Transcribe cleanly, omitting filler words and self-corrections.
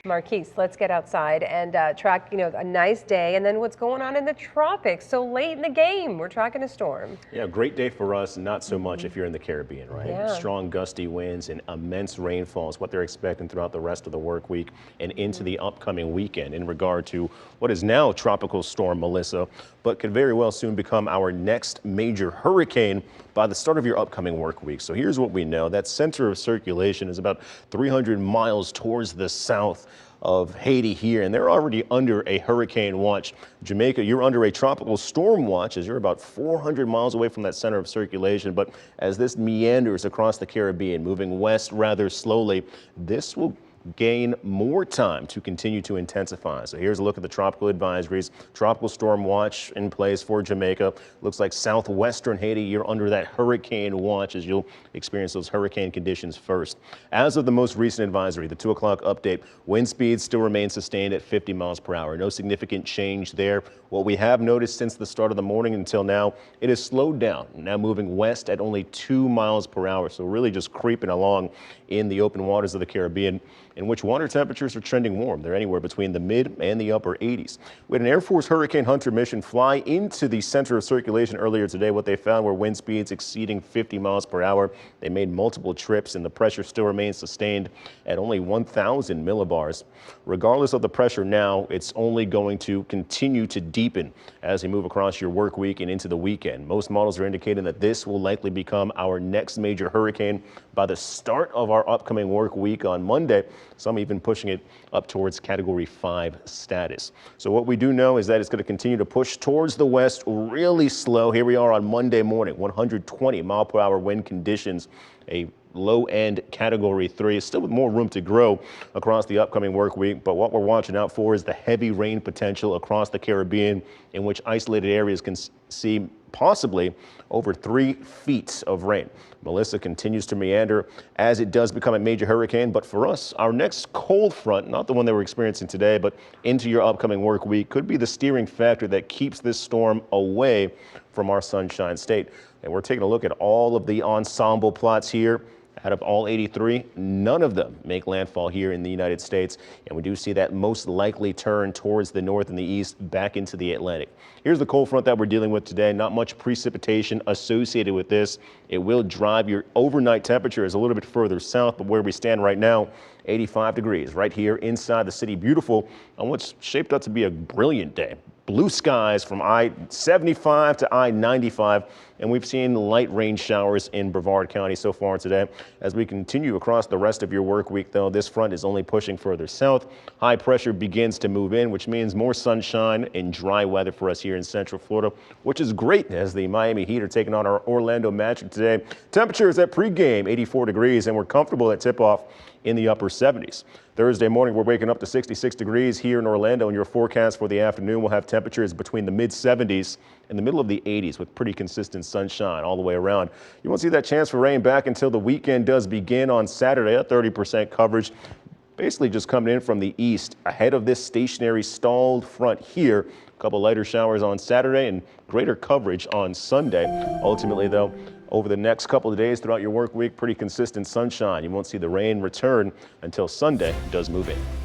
Marquise, let's get outside and track, a nice day. And then what's going on in the tropics? So late in the game, we're tracking a storm. Yeah, great day for us. Not so much if you're in the Caribbean, right? Yeah. Strong gusty winds and immense rainfall is what they're expecting throughout the rest of the work week and into the upcoming weekend in regard to what is now Tropical Storm Melissa, but could very well soon become our next major hurricane by the start of your upcoming work week. So here's what we know. That center of circulation is about 300 miles towards the south of Haiti here, and they're already under a hurricane watch. Jamaica, you're under a tropical storm watch as you're about 400 miles away from that center of circulation. But as this meanders across the Caribbean, moving west rather slowly, this will gain more time to continue to intensify. So here's a look at the tropical advisories. Tropical storm watch in place for Jamaica. Looks like southwestern Haiti, you're under that hurricane watch as you'll experience those hurricane conditions first. As of the most recent advisory, the 2 o'clock update, wind speeds still remain sustained at 50 miles per hour. No significant change there. What we have noticed since the start of the morning until now, it has slowed down, now moving west at only 2 miles per hour. So really just creeping along in the open waters of the Caribbean, in which water temperatures are trending warm. They're anywhere between the mid and the upper 80s. We had an Air Force Hurricane Hunter mission fly into the center of circulation earlier today. What they found were wind speeds exceeding 50 miles per hour. They made multiple trips and the pressure still remains sustained at only 1,000 millibars. Regardless of the pressure now, it's only going to continue to deepen as we move across your work week and into the weekend. Most models are indicating that this will likely become our next major hurricane by the start of our upcoming work week on Monday. Some even pushing it up towards Category 5 status. So what we do know is that it's going to continue to push towards the west really slow. Here we are on Monday morning, 120 mile per hour wind conditions, a low end Category 3, still with more room to grow across the upcoming work week. But what we're watching out for is the heavy rain potential across the Caribbean, in which isolated areas can see possibly over 3 feet of rain. Melissa continues to meander as it does become a major hurricane. But for us, our next cold front, not the one that we're experiencing today, but into your upcoming work week, could be the steering factor that keeps this storm away from our Sunshine State. And we're taking a look at all of the ensemble plots here. Out of all 83, none of them make landfall here in the United States. And we do see that most likely turn towards the north and the east back into the Atlantic. Here's the cold front that we're dealing with today. Not much precipitation associated with this. It will drive your overnight temperatures a little bit further south, but where we stand right now, 85 degrees right here inside the city. Beautiful on what's shaped up to be a brilliant day. Blue skies from I-75 to I-95, and we've seen light rain showers in Brevard County so far today. As we continue across the rest of your work week, though, this front is only pushing further south. High pressure begins to move in, which means more sunshine and dry weather for us here in Central Florida, which is great as the Miami Heat are taking on our Orlando Magic today. Temperatures at pregame, 84 degrees, and we're comfortable at tip-off in the upper 70s. Thursday morning, we're waking up to 66 degrees here in Orlando, and your forecast for the afternoon will have temperatures between the mid 70s and the middle of the 80s with pretty consistent sunshine all the way around. You won't see that chance for rain back until the weekend does begin on Saturday at 30% coverage. Basically just coming in from the east ahead of this stationary stalled front here. A couple lighter showers on Saturday and greater coverage on Sunday. Ultimately, though, over the next couple of days throughout your work week, pretty consistent sunshine. You won't see the rain return until Sunday does move in.